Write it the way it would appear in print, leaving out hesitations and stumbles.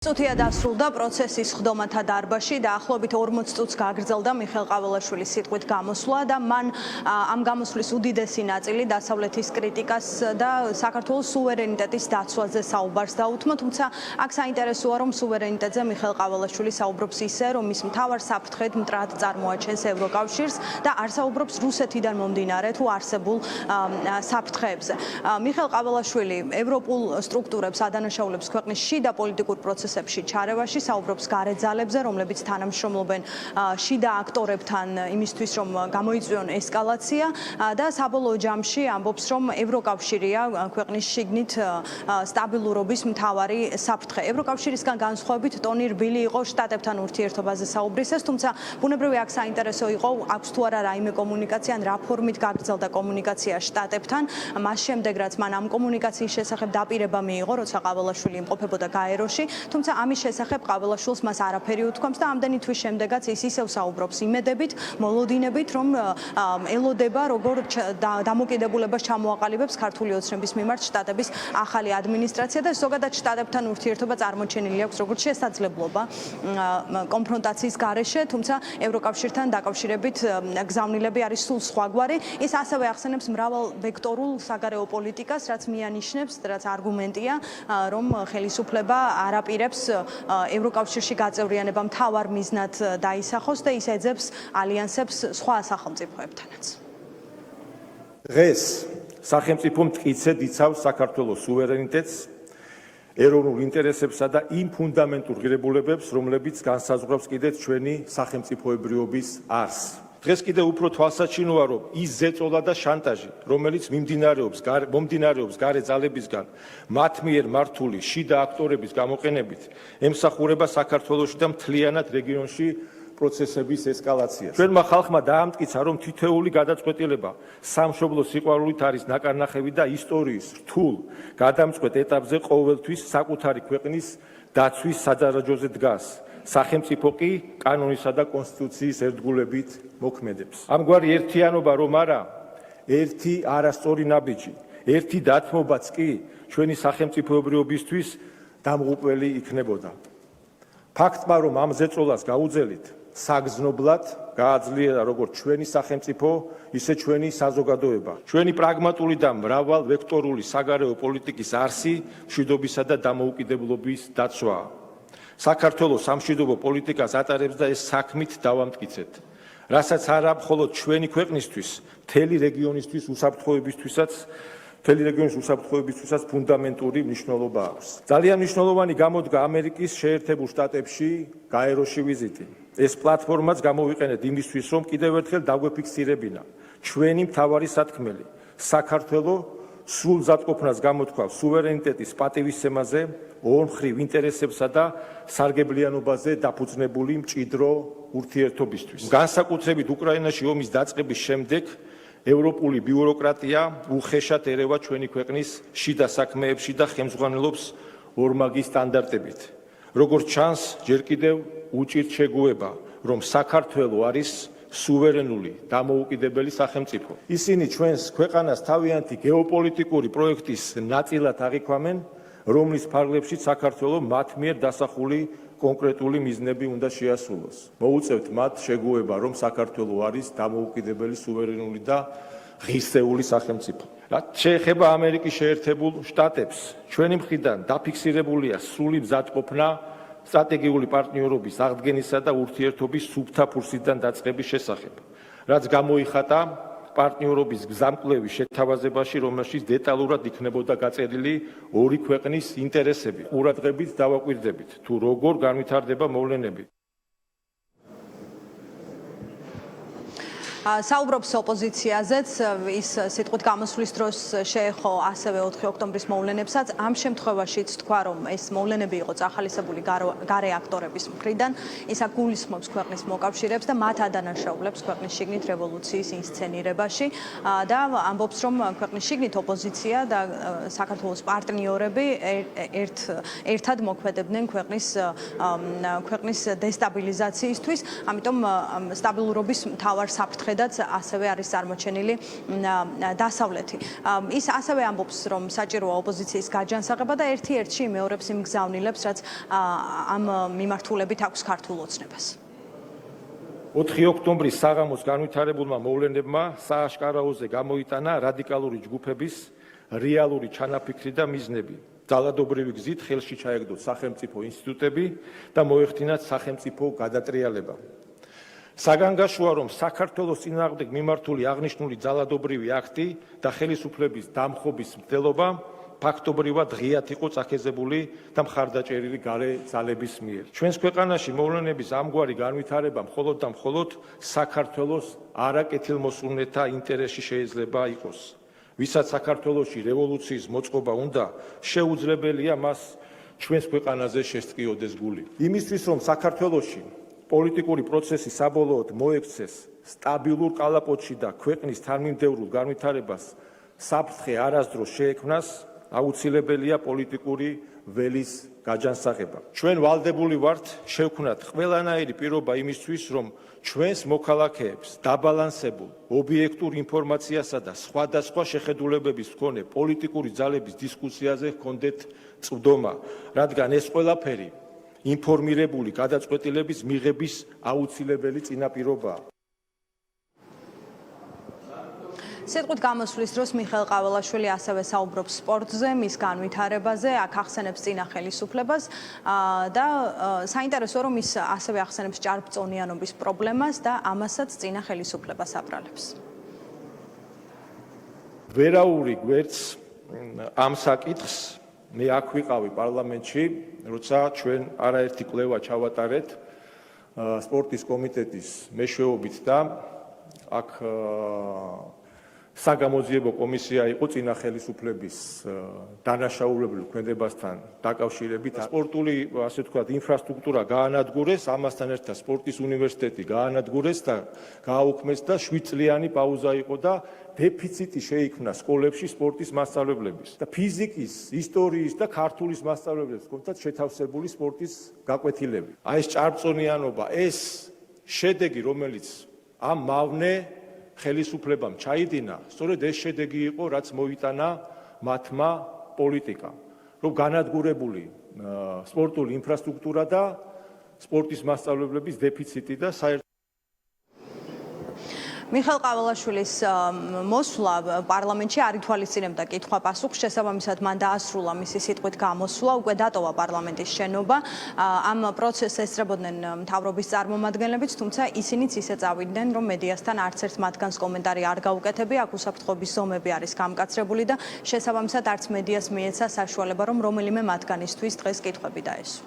წუთია დასრულდა პროცესის ხდომათა დარბაზში და ახლობით 40 წუთს გაგრძელდა მიხეილ ყაველაშვილის სიტყვით გამოსვლა და მან ამ გამოსვლის უდიდესი ნაწილი დასავლეთის კრიტიკას და საქართველოს სუვერენიტეტის დაცვაზე საუბარს დაუთმო, თუმცა აქ საინტერესოა, რომ სუვერენიტეტზე მიხეილ ყაველაშვილი საუბრობს ისე, რომ ის მთავარ საფრთხედ მტრად წარმოაჩენს ევროკავშირს და არ საუბრობს რუსეთიდან მომდინარე თუ არსებულ საფრთხეებზე. მიხეილ ყაველაშვილი ევროპულ სტრუქტურებს ადანაშაულებს ქვეყნის შიდა პოლიტიკურ პროცესებში ჩარევაში, საუბრობს გარე ძალებზე, რომლებიც თანამშრომლობენ შიდა აქტორებთან იმისთვის, რომ გამოიწვიონ ესკალაცია და საბოლოო ჯამში ამბობს, რომ ევროკავშირია ქვეყნის შიგნით სტაბილურობის მთავარი საფრთხე. ევროკავშირისგან განსხვავებით ტონი რბილი იყო შტატებთან ურთიერთობაზე საუბრისას, თუმცა ბუნებრივია აქ საინტერესო იყო, აქვს თუ არა რაიმე კომუნიკაცია ან რა ფორმით გაგრძელდა კომუნიკაცია შტატებთან, მას შემდეგ რაც მან ამ კომუნიკაციის შესახებ დაპირება მიიღო, როცა ყაველაშვილი იმყოფებოდა გაეროში, თუმცა ამის შესახებ ყაველაშვილს მას არაფერი უთქვამს და ამდენი თვის შემდეგაც ის ისევ საუბრობს იმედებით, მოლოდინებით, რომ ელოდება როგორ დამოკიდებულებას ჩამოაყალიბებს ქართული ოცნების მიმართ შტატების ახალი ადმინისტრაცია და ზოგადად შტატებთან ურთიერთობა წარმოჩენილი აქვს როგორც შესაძლებლობა კონფრონტაციის გარეშე, თუმცა ევროკავშირთან დაკავშირებით გზავნილები არის სულ სხვაგვარი. ის ასევე ახსენებს მრავალ ვექტორულ საგარეო პოლიტიკას, რაც მიანიშნებს, რაც არგუმენტია, რომ ხელისუფლება არაპირებს ევროკავშირში გაწევრიანება მთავარ მიზნად დაისახოს და ის ეძებს ალიანსებს სხვა სახელმწიფოებთანაც. დღეს სახელმწიფო მტკიცედ იცავს საქართველოს სუვერენიტეტს, ეროვნულ ინტერესებსა და იმ ფუნდამენტურ ღირებულებებს, რომლებიც განსაზღვრავს კიდეც ჩვენი სახელმწიფოებრიობის არსს. დღეს კიდევ უფრო თვალსაჩინოა, რომ ის ზეწოლა და შანტაჟი, რომელიც მომდინარეობს გარე ძალებისგან, მათ მიერ მართული შიდა აქტორების გამოყენებით, ემსახურება საქართველოში და მთლიანად რეგიონში პროცესების ესკალაციას. ჩვენმა ხალხმა დაამტკიცა, რომ თითოეული გადაწყვეტილება სამშობლოს სიყვარულით არის ნაკარნახევი და ისტორიის რთულ გადამწყვეტ ეტაპზე ყოველთვის საკუთარი ქვეყნის დაცვის სადარაჯოზე დგას. სახელმწიფო კი კანონისა და კონსტიტუციის ერთგულებით მოქმედებს. ამგვარი ერთიანობა რომ არა, ერთი არასწორი ნაბიჯი, ერთი დათმობაც კი ჩვენი სახელმწიფოებრიობისთვის დამღუპველი იქნებოდა. ფაქტმა, რომ ამ ზეწოლას გაუძელით, საგრძნობლად გააძლიერა როგორც ჩვენი სახელმწიფო, ისე ჩვენი საზოგადოება. ჩვენი პრაგმატული და მრავალვექტორული საგარეო პოლიტიკის არსი მშვიდობისა და დამოუკიდებლობის დაცვაა. საქართველოს სამშვიდობო პოლიტიკას ატარებს და ეს საქმით დავამტკიცეთ, რასაც არა მხოლოდ ჩვენი ქვეყნისთვის, მთელი რეგიონისთვის უსაფრთხოებისთვისაც ფუნდამენტური მნიშვნელობა აქვს. ძალიან მნიშვნელოვანი გამოდგა ამერიკის შეერთებულ შტატებში გაეროში ვიზიტი. ეს პლატფორმაც გამოვიყენეთ იმისთვის, რომ კიდევ ერთხელ დაგვეფიქსირებინა ჩვენი მთავარი სათქმელი, საქართველოს სრულ მზადყოფნას გამოთქვავს სუვერენიტეტის პატივისცემაზე, ორმხრივ ინტერესებსა და სარგებლიანობაზე დაფუძნებული მჭიდრო ურთიერთობისთვის. განსაკუთრებით უკრაინაში ომის დაწყების შემდეგ ევროპული ბიუროკრატია უხეშად ერევა ჩვენი ქვეყნის შიდა საქმეებში და ხელმძღვანელობს ორმაგი სტანდარტებით. როგორც ჩანს, ჯერ კიდევ უჭირთ შეგუება, რომ საქართველო არის სუვერენული, დამოუკიდებელი სახელმწიფო. ისინი ჩვენს ქვეყანას თავიანთი გეოპოლიტიკური პროექტის ნაწილად აღიქვამენ, რომლის ფარგლებშიც საქართველოს მათ მიერ დასახული კონკრეტული მიზნები უნდა შეასრულოს. მოუწევთ მათ შეგუება, რომ საქართველოს არის დამოუკიდებელი, სუვერენული და ღირსეული სახელმწიფო. რაც შეეხება ამერიკის შეერთებულ შტატებს, ჩვენი მხრიდან დაფიქსირებულია სრული მზადყოფნა სტრატეგიული პარტნიორობის აღდგენისა და ურთიერთობის სუფთა ფურსიდან დაწყების შესახებ, რაც გამოიხატა პარტნიორობის გზამკვლევის შეთავაზებაში, რომელშიც დეტალურად იქნებოდა გაწერილი ორი ქვეყნის ინტერესები. ყურადღებით დავაკვირდებით, თუ როგორ განვითარდება მოვლენები. საუბრობს ოპოზიციაზეც, ის სიტყვით გამოსვლის დროს შეეხო ასევე 4 ოქტომბრის მოვლენებსაც. ამ შემთხვევაშიც თქვა, რომ ეს მოვლენები იყო წახალისებული გარე აქტორების მხრიდან, ის აქ გულისხმობს ქვეყნის მოკავშირეებს და მათ ადანაშაულებს ქვეყნის შიგნით რევოლუციის ინსცენირებაში და ამბობს, რომ ქვეყნის შიგნით ოპოზიცია და საქართველოს პარტნიორები ერთად მოქმედებდნენ ქვეყნის დესტაბილიზაციისთვის, ამიტომ სტაბილურობის მთავარ საფრთხე მიუხედავად ასევე არის წარმოჩენილი დასავლეთი. ის ასევე ამბობს, რომ საჭიროა ოპოზიციის გაჯანსაღება და ერთ-ერთში იმეორებს იმ გზავნილებს, რაც ამ მიმართულებით აქვს ქართულ ოცნებას. 4 ოქტომბრის საღამოს განვითარებულმა მოვლენებმა სააშკარაოზე გამოიტანა რადიკალური ჯგუფების რეალური ჩანაფიქრი და მიზნები. ძალადობრივი გზით ხელში ჩაეგდოთ სახელმწიფო ინსტიტუტები და მოეხდინათ სახელმწიფო გადატრიალება. საგანგაშოა, რომ საქართველოს წინააღმდეგ მიმართული აღნიშნული ძალადობრივი აქტი და ხელისუფლების დამხობის მცდელობა ფაქტობრივად ღიად იყო წახეზებული და მხარდაჭერილი გარე ძალების მიერ. ჩვენს ქვეყანაში მოვლენების ამგვარი განვითარება მხოლოდ და მხოლოდ საქართველოს არაკეთილმოსურნეთა ინტერესში შეიძლება იყოს. ვისაც საქართველოში რევოლუციის მოწყობა უნდა, შეუძლებელია მას ჩვენს ქვეყანაზე შესტყიოდეს გული. იმისთვის, რომ საქართველოში პოლიტიკური პროცესი საბოლოოდ მოექცეს სტაბილურ კალაპოტში და ქვეყნის თანმიმდევრულ განვითარებას საფრთხე არასდროს შეექმნას, აუცილებელია პოლიტიკური ველის გაჯანსაღება. ჩვენ ვალდებული ვართ შევქმნათ ყველანაირი პირობა იმისთვის, რომ ჩვენს მოქალაქეებს დაბალანსებულ, ობიექტურ ინფორმაციასა და სხვადასხვა შეხედულებების მქონე პოლიტიკური ძალების დისკუსიაზე ჰქონდეთ წვდომა, რადგან ეს ყველაფერი ინფორმირებული გადაწყვეტილების მიღების აუცილებელი წინაპირობაა. სიტყვით გამოსვლის დროს მიხეილ ყაველაშვილი ასევე საუბრობს სპორტზე, მის განვითარებაზე, აქ ახსენებს წინა ხელისუფლებას და საინტერესო რომ ის ასევე ახსენებს ჭარბწონიანობის პრობლემას და ამასაც წინა ხელისუფლებას აბრალებს. ვერაური გვერდს ამ საკითხს მე აქ ვიყავი პარლამენტში, როცა ჩვენ არაერთი კვლევა ჩავატარეთ სპორტის კომიტეტის მეშვეობით და აქ საგამოძიებო კომისია იყო წინა ხელისუფლების დანაშაულებრივ ქმედებასთან დაკავშირებით. სპორტული, ასე ვთქვათ, ინფრასტრუქტურა გაანადგურეს, ამასთან ერთად სპორტის უნივერსიტეტი გაანადგურეს და გააუქმეს და 7 წლიანი პაუზა იყო და დეფიციტი შეიქმნა სკოლებში სპორტის მასწავლებლების. და ფიზიკის, ისტორიის და ქართულის მასწავლებლებს ჰქონდათ შეთავსებული სპორტის გაკვეთილები. აი ეს ჭარბწონიანობა, ეს შედეგი, რომელიც ამ მავნე ხელისუფლებამ ჩაიდინა, სწორედ ეს შედეგი იყო, რაც მოიტანა მათმა პოლიტიკამ, რომ განადგურებული სპორტული ინფრასტრუქტურა და სპორტის მასწავლებლების დეფიციტი და მიხეილ ყაველაშვილის მოსვლა პარლამენტში არ ითვალისწინებდა კითხვა-პასუხს, შესაბამისად მან დაასრულა მისი სიტყვით გამოსვლა, უკვე დატოვა პარლამენტის შენობა. ამ პროცესს ესწრებოდნენ მთავრობის წარმომადგენლებიც, თუმცა ისინიც ისე წავიდნენ, რომ მედიასთან არც ერთ მათგანს კომენტარი არ გაუკეთებია, აქ უსაფრთხოების ზომები არის გამკაცრებული და შესაბამისად არც მედიას მიეცა საშუალება, რომ რომელიმე მათგანისთვის დღეს კითხვები დაესვა.